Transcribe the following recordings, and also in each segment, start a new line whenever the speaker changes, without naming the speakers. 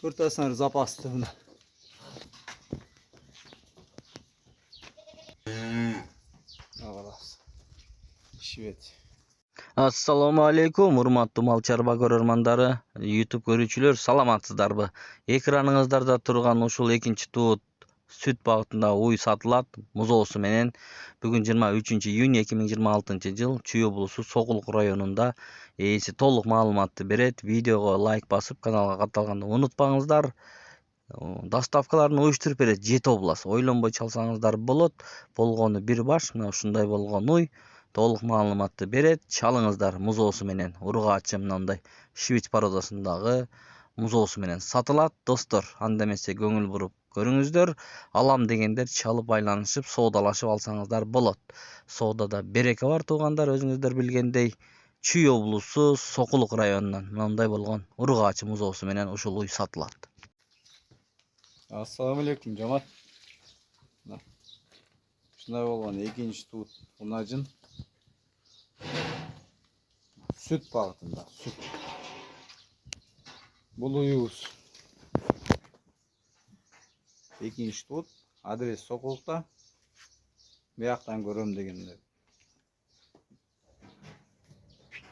Kurtarsanız zapastı bunu. Ağalas. Şivet.
Assalomu alaykum, hurmatli mal chorva ko'rarmandari, YouTube ko'ruvchilar, salomatsizlarmi? Ekraningizda turgan ушул экинчи тут süt bagытында uy satылат, музоосу менен. Бүгүн 23-iyun 2026-yıl Чүй облусу Сокулук районунда ээси толук маалыматты берет. Видеого лайк басып, каналга катталганды унутпаңыздар. Доставкаларын уюштуруп берет 7 облас. Ойлонбой чалсаңыздар болот. Болгону бир баш, мына ушундай болгон уй. Толук маалыматты берет. Чалыңыздар музоосу менен. Ургаачы мындай швиц породасындагы музоосу менен сатылат. Достор, анда эмесе көңүл буруп көрүңүздөр. Алам дегендер чалып айланышып, соодалашып алсаңыздар болот. Соодада береке бар туугандар, өзүңүздөр билгендей. Чүй облусу Сокулук районунан мындай болгон ургаачы музоосу менен ушул уй сатылат.
Assalamu alaikum Жамат. Шундай болгон экинчи тут унажын süt багытында. Süt. Бул уюбуз экинчи тут, адрес Сокулукта. Бияктан көрөм дегенде.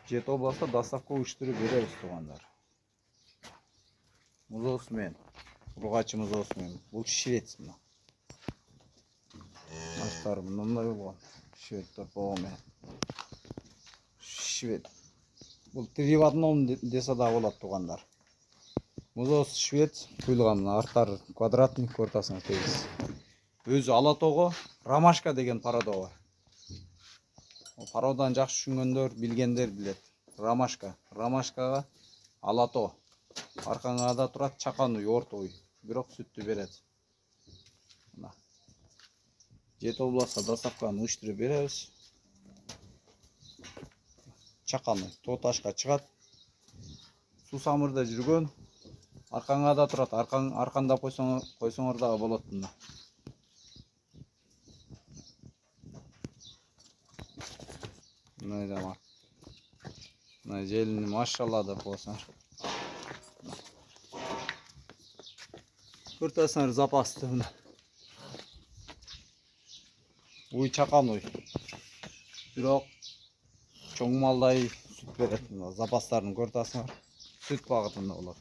7 областа доставка уюштуруп беребиз туугандар. Музоосу менен, ургаачы музоосу менен. Бул швец мына. Астары мындай болгон. Шведтер болгон. Швед. Бул 3 в 1 десе да болот туугандар. Музоосу швед, куйулган арттары квадратный, ортасына тегиз. Өзү Алатого ромашка деген порода бар. Пародан жакшы түшүнгөндөр, билгендер билет. Ромашка. Ромашкага Алато. Аркаңада турат чакан уй, орто уй. Бирок сүттү берет. Мына. 7 областта доставканы уюштуруп беребиз. Чакан уй, тоо ташка чыгат. Суу самырда жүргөн. Аркаңада турат, арканда койсоңор дагы болот мына. Мына да. Мына желини машалла деп койсоң. Kurtarsanız zapastı bunu. Uy çakan uy. Бирок чоң малдай süt берет. Запастарын көртасыңар. Süt багытында болот.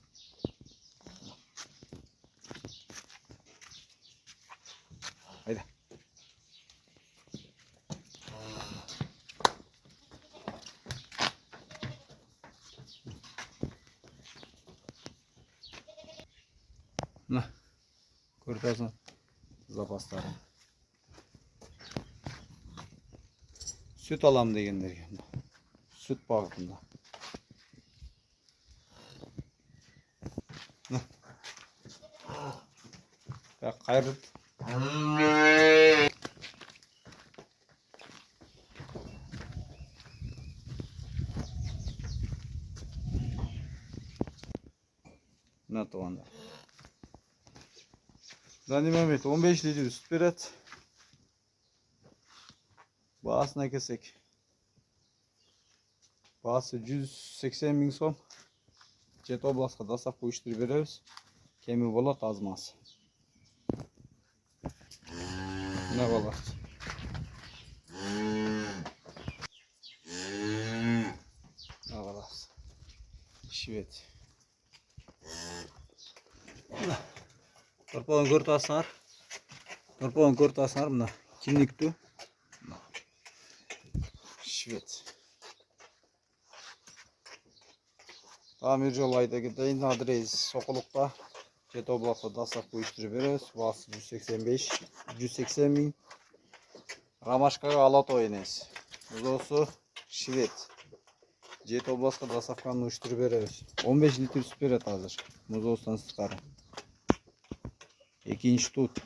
Haydi. Nah. Көртасың запастарын. Süt алам дегендерге. Süt багытында. Nah. Ya кайрып. Мына туугандар. Дани Мемет 15 литр süt берет. Baasına kesek. Baası 180 bin som. 7 областка доставка уюштуруп беребиз. Кеми болот, азмасы. Мына болот. Ağalas. Şivet. Torpağın көртасыңар. Torpağın көртасыңар мына. Kimliktүү. Şivet. Tamir жолу айта кетейин, адрес Сокулукта. 7 областта доставка уюштуруп беребиз. Баасы 180 bin. Ромашкага Алато энеси. Музоосу швед. 7 областка доставканы уюштуруп беребиз. 15 литр süt берет азыр. Музоостан сырткары. Экинчи тут.